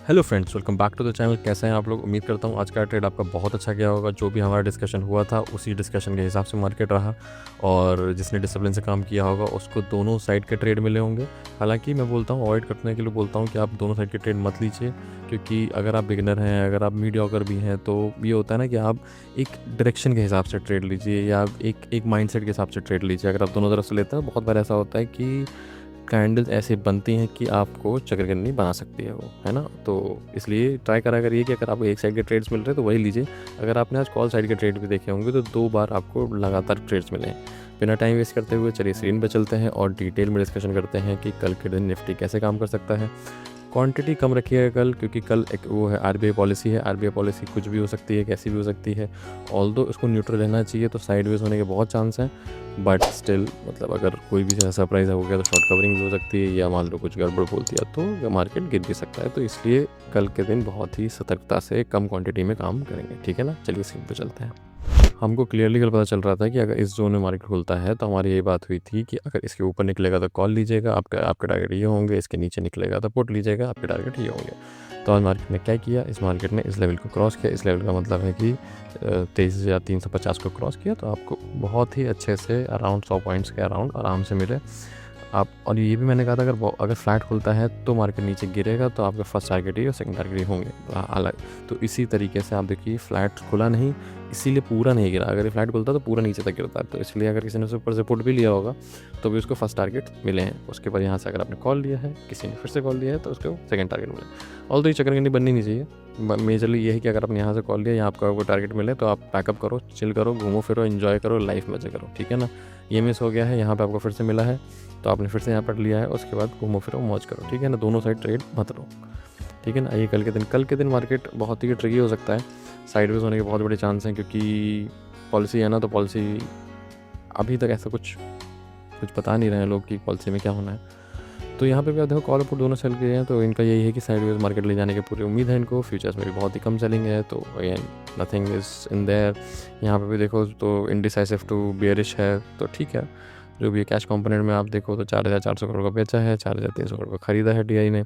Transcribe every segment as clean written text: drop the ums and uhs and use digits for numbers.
Hello friends, welcome back to the channel. कैसे हैं आप लोग? उम्मीद करता हूँ आज का ट्रेड आपका बहुत अच्छा गया होगा। जो भी हमारा डिस्कशन हुआ था उसी डिस्कशन के हिसाब से मार्केट रहा और जिसने डिसिप्लिन से काम किया होगा उसको दोनों साइड के ट्रेड मिले होंगे। हालांकि मैं बोलता हूँ, अवॉइड करने के लिए बोलता हूँ कि आप दोनों साइड के ट्रेड मत लीजिए, क्योंकि अगर आप बिगिनर हैं, अगर आप मीडियोकर भी हैं, तो ये होता है ना कि आप एक डायरेक्शन के हिसाब से ट्रेड लीजिए या आप एक माइंडसेट के हिसाब से ट्रेड लीजिए। अगर आप दोनों तरफ से लेते हैं, बहुत बार ऐसा होता है कि कैंडल्स ऐसे बनती हैं कि आपको चक्रकन्नी बना सकती है वो, है ना। तो इसलिए ट्राई करा करिए कि अगर आपको एक साइड के ट्रेड्स मिल रहे हैं तो वही लीजिए। अगर आपने आज कॉल साइड के ट्रेड भी देखे होंगे तो 2 बार आपको लगातार ट्रेड्स मिले हैं। बिना टाइम वेस्ट करते हुए चलिए स्क्रीन पर चलते हैं और डिटेल में डिस्कशन करते हैं कि कल के दिन निफ्टी कैसे काम कर सकता है। क्वांटिटी कम रखिएगा कल, क्योंकि कल एक वो है आरबीआई पॉलिसी है। आरबीआई पॉलिसी कुछ भी हो सकती है, कैसी भी हो सकती है। ऑल्दो उसको न्यूट्रल रहना चाहिए, तो साइडवेज होने के बहुत चांस हैं, बट स्टिल मतलब अगर कोई भी सरप्राइज हो गया तो शॉर्ट कवरिंग भी हो सकती है, या मान लो कुछ गड़बड़ बोल दिया तो मार्केट गिर भी सकता है। तो इसलिए कल के दिन बहुत ही सतर्कता से कम क्वांटिटी में काम करेंगे, ठीक है ना। चलिए स्क्रीन पर चलते हैं। हमको क्लियरली कल पता चल रहा था कि अगर इस जोन में मार्केट खुलता है तो हमारी ये बात हुई थी कि अगर इसके ऊपर निकलेगा तो कॉल लीजिएगा, आपके टारगेट ये होंगे। इसके नीचे निकलेगा तो पुट लीजिएगा, आपके टारगेट ये होंगे। तो आज मार्केट ने क्या किया, इस मार्केट ने इस लेवल को क्रॉस किया। इस लेवल का मतलब है कि 23,350 को क्रॉस किया, तो आपको बहुत ही अच्छे से अराउंड 100 पॉइंट्स के अराउंड आराम से मिले आप। और ये भी मैंने कहा था, अगर फ्लैट खुलता है तो मार्केट नीचे गिरेगा तो आपका फर्स्ट टारगेट ही और सेकंड टारगेट ही होंगे अलग। तो इसी तरीके से आप देखिए, फ्लैट खुला नहीं, इसीलिए पूरा नहीं गिरा। अगर ये फ्लैट खुलता तो पूरा नीचे तक गिरता है। तो इसलिए अगर किसी ने उसके ऊपर से पुट भी लिया होगा तो भी उसको फर्स्ट टारगेट मिले हैं। उसके बाद यहाँ से अगर आपने कॉल लिया है, किसी ने फिर से कॉल लिया है, तो उसको सेकंड टारगेट मिले। ऑल तो ये चक्करगंडी बननी नहीं चाहिए। मेजरली ये है कि अगर आपने यहाँ से कॉल लिया, यहाँ आपका कोई टारगेट मिले तो आप पैकअप करो, चिल करो, घूमो फिरो, एंजॉय करो, लाइफ मजे करो, ठीक है ना। ये मिस हो गया है, यहाँ पे आपको फिर से मिला है तो आपने फिर से यहाँ पर लिया है, उसके बाद घूमो फिरो, मौज करो, ठीक है ना। दोनों साइड ट्रेड मत लो, ठीक है ना। ये कल के दिन मार्केट बहुत ही ट्रिकी हो सकता है। साइडवेज होने के बहुत बड़े चांस हैं, क्योंकि पॉलिसी है ना, तो पॉलिसी अभी तक ऐसा कुछ बता नहीं रहे हैं लोग कि पॉलिसी में क्या होना है। तो यहाँ पे भी आप देखो, कॉल पुट दोनों सेल किए हैं, तो इनका यही है कि साइडवेज मार्केट ले जाने की पूरी उम्मीद है इनको। फ्यूचर्स में भी बहुत ही कम सेलिंग है, तो again nothing is in their. यहाँ पे भी देखो तो इनडिसाइसिव टू बेयरिश है, तो ठीक है। जो भी कैश कंपोनेंट में आप देखो तो 4,400 करोड़ का बेचा है, 4,300 करोड़ का खरीदा है डीआई ने,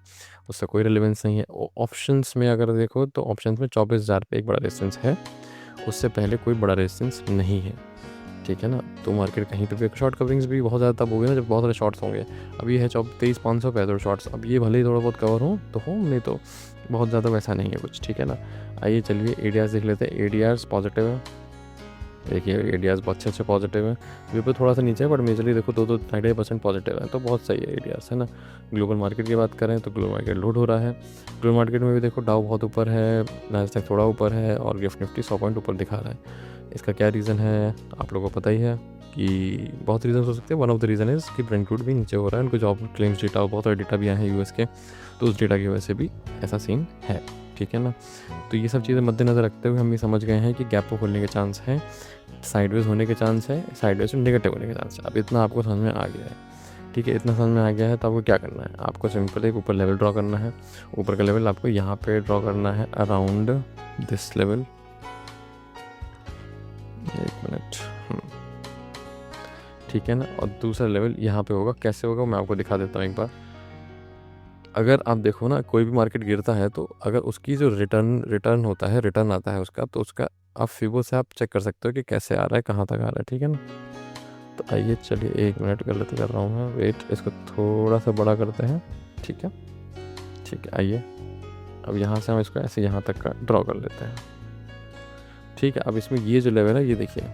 उससे कोई रिलेवेंस नहीं है। ऑप्शंस में अगर देखो तो ऑप्शंस में 24,000 पे एक बड़ा रेजिस्टेंस है, उससे पहले कोई बड़ा रेजिस्टेंस नहीं है, ठीक है ना। तो मार्केट कहीं पे भी शॉर्ट कवरिंग्स भी बहुत ज़्यादा तब हो गए ना जब बहुत सारे शॉर्ट्स होंगे। अब ये है 23,500 पे तो शॉर्ट्स, अब ये भले ही थोड़ा बहुत कवर हो तो हो, नहीं तो बहुत ज़्यादा वैसा नहीं है कुछ, ठीक है ना। आइए चलिए एडीआर्स देख लेते हैं। एडीआर्स पॉजिटिव है, देखिए एडीआर्स बहुत अच्छे पॉजिटिव है। वी पे थोड़ा सा नीचे है, बट मेजरली देखो 2-2.5% पॉजिटिव है, तो बहुत सही है एडीआर्स, है ना। ग्लोबल मार्केट की बात करें तो ग्लोबल मार्केट लोड हो रहा है। ग्लोबल मार्केट में भी देखो डाउ बहुत ऊपर है, नैस्डैक थोड़ा ऊपर है और गिफ्ट निफ्टी 100 पॉइंट ऊपर दिखा रहा है। इसका क्या रीज़न है आप लोगों को पता ही है कि बहुत रीज़न हो सकते हैं। One of the reason is कि ब्रेंट क्रूड भी नीचे हो रहा है। उनको जॉब क्लेम्स डेटा, बहुत सारे डेटा भी आए हैं यूएस के, तो उस डेटा की वजह से भी ऐसा सीन है, ठीक है ना। तो ये सब चीज़ें मद्देनज़र रखते हुए हम ये समझ गए हैं कि गैप को खोलने के चांस हैं, साइडवेज होने के चांस है, साइडवेज में नेगेटिव होने के चांस है। अब इतना आपको समझ में आ गया है, ठीक है। इतना समझ में आ गया है तो आपको क्या करना है, आपको सिंपल एक ऊपर लेवल ड्रॉ करना है। ऊपर का लेवल आपको यहाँ पे ड्रॉ करना है अराउंड दिस लेवल। एक मिनट, ठीक है ना। और दूसरा लेवल यहाँ पे होगा। कैसे होगा मैं आपको दिखा देता हूँ एक बार। अगर आप देखो ना, कोई भी मार्केट गिरता है तो अगर उसकी जो रिटर्न होता है, रिटर्न आता है उसका, तो उसका आप फिबो से आप चेक कर सकते हो कि कैसे आ रहा है, कहाँ तक आ रहा है, ठीक है ना। तो आइए चलिए 1 मिनट कर रहा हूँ मैं वेट, इसको थोड़ा सा बड़ा करते हैं, ठीक है। ठीक है, आइए अब यहाँ से हम इसको ऐसे यहाँ तक का ड्रॉ कर लेते हैं, ठीक है। अब इसमें ये जो लेवल है ये देखिए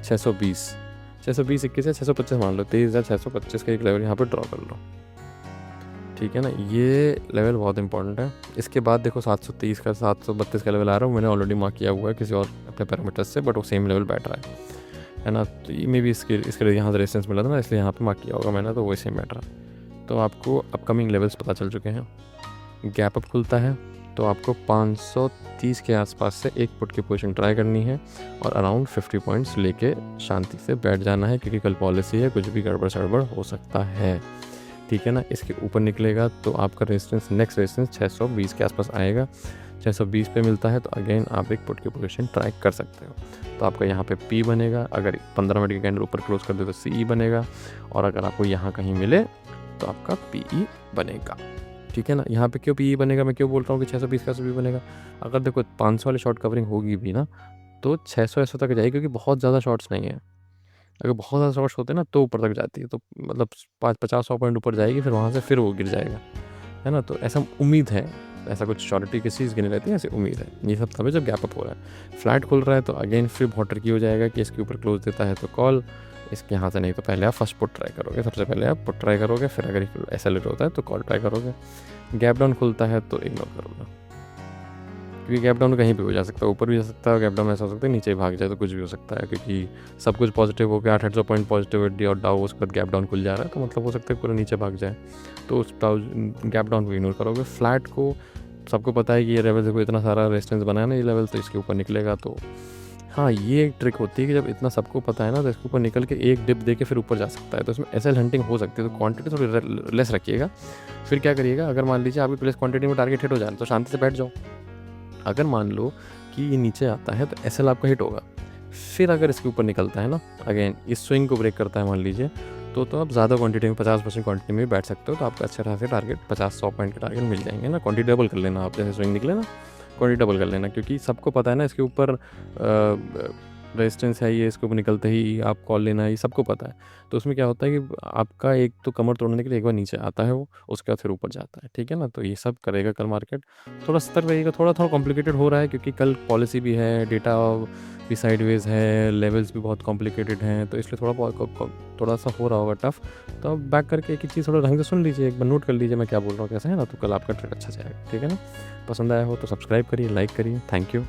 620, 620 से 625 मान लो, 23,625 का एक लेवल यहाँ पर ड्रॉ कर लो, ठीक है ना। ये लेवल बहुत इंपॉर्टेंट है। इसके बाद देखो 730 का, 732 का लेवल आ रहा है, मैंने ऑलरेडी मार्क किया हुआ है किसी और अपने पैरामीटर्स से, बट वो सेम लेवल बैठ रहा है ना। तो ये मे भी इसके यहाँ से रेजिस्टेंस मिला था ना, इसलिए यहाँ पे मार्क किया होगा मैंने, तो वही सेम बैठ रहा। तो आपको अपकमिंग लेवल्स पता चल चुके हैं। गैप अप खुलता है तो आपको 530 के आसपास से एक पुट की पोजीशन ट्राई करनी है और अराउंड 50 पॉइंट्स लेके शांति से बैठ जाना है, क्योंकि कल पॉलिसी है, कुछ भी गड़बड़ सड़बड़ हो सकता है, ठीक है ना। इसके ऊपर निकलेगा तो आपका रेजिस्टेंस, नेक्स्ट रेजिस्टेंस 620 के आसपास आएगा। 620 पे मिलता है तो अगेन आप एक पुट की पोजीशन ट्राई कर सकते हो। तो आपका यहाँ पे पी बनेगा, अगर 15 मिनट के कैंडल ऊपर क्लोज कर दे तो सी बनेगा, और अगर आपको यहाँ कहीं मिले तो आपका पी बनेगा, ठीक है ना। यहाँ पे क्यों पीई बनेगा, मैं क्यों बोल रहा हूँ कि 620 का भी बनेगा। अगर देखो 500 वाले शॉर्ट कवरिंग होगी भी ना तो 600 ऐसो तक जाएगी, क्योंकि बहुत ज़्यादा शॉर्ट्स नहीं है। अगर बहुत ज़्यादा शॉर्ट्स होते हैं ना तो ऊपर तक जाती है, तो मतलब 50-100 पॉइंट ऊपर जाएगी, फिर वहाँ से फिर वो गिर जाएगा, है ना। तो ऐसा उम्मीद है, ऐसा कुछ श्योरिटी किसी चीज़ की नहीं रहती है, ऐसी उम्मीद है। ये सब तभी जब गैप अप हो रहा है। फ्लैट खुल रहा है तो अगेन फिर बहुत ट्रिकी हो जाएगा कि इसके ऊपर क्लोज देता है तो कॉल, इसके यहाँ से नहीं तो पहले आप फर्स्ट पुट ट्राई करोगे, सबसे पहले आप पुट ट्राई करोगे, फिर अगर एक्सेलरेट होता है तो कॉल ट्राई करोगे। गैप डाउन खुलता है तो इग्नोर करोगे, क्योंकि गैप डाउन कहीं भी हो जा सकता है, ऊपर भी जा सकता है, गैप डाउन ऐसा हो सकता है नीचे ही भाग जाए तो कुछ भी हो सकता है, क्योंकि सब कुछ पॉजिटिव हो गया, 800 पॉइंट पॉजिटिविटी और डाउ, उसके बाद गैप डाउन खुल जा रहा है, तो मतलब हो सकता है पूरा नीचे भाग जाए, तो उस गैप डाउन को इग्नोर करोगे। फ्लैट को सबको पता है कि ये लेवल देखो इतना सारा रेजिस्टेंस बनाया ना ये लेवल, तो इसके ऊपर निकलेगा। तो हाँ, ये एक ट्रिक होती है कि जब इतना सबको पता है ना तो इसके ऊपर निकल के एक डिप दे के फिर ऊपर जा सकता है, तो इसमें एसएल हंटिंग हो सकती है। तो क्वांटिटी थोड़ी लेस रखिएगा। फिर क्या करिएगा, अगर मान लीजिए आपकी प्लेस क्वांटिटी में टारगेट हिट हो जाए तो शांति से बैठ जाओ। अगर मान लो कि ये नीचे आता है तो एसएल आपका हिट होगा, फिर अगर इसके ऊपर निकलता है ना, अगेन इस स्विंग को ब्रेक करता है मान लीजिए, तो आप ज़्यादा क्वांटिटी में 50% क्वांटिटी में बैठ सकते हो, तो आपको अच्छे खासे टारगेट 50-100 पॉइंट के टारगेट मिल जाएंगे ना। क्वांटिटी डबल कर लेना आप, जैसे स्विंग निकले ना क्वांटिटी डबल कर लेना, क्योंकि सबको पता है ना इसके ऊपर रेजिस्टेंस है, ये इसके ऊपर निकलते ही आप कॉल लेना है, ये सबको पता है। तो उसमें क्या होता है कि आपका एक तो कमर तोड़ने के लिए एक बार नीचे आता है वो, उसके बाद फिर ऊपर जाता है, ठीक है ना। तो ये सब करेगा कल मार्केट, थोड़ा सतर्क रहिएगा। थोड़ा कॉम्प्लिकेटेड हो रहा है क्योंकि कल पॉलिसी भी है, डेटा भी साइडवेज है, लेवल्स भी बहुत कॉम्प्लिकेटेड हैं, तो इसलिए थोड़ा सा हो रहा होगा टफ। तो आप बैक करके एक चीज़ थोड़ा ढंग से सुन लीजिए, एक बार नोट कर लीजिए मैं क्या बोल रहा हूँ कैसे, है ना। तो कल आपका ट्रेड अच्छा जाएगा, ठीक है ना। पसंद आया हो तो सब्सक्राइब करिए, लाइक करिए। Thank you.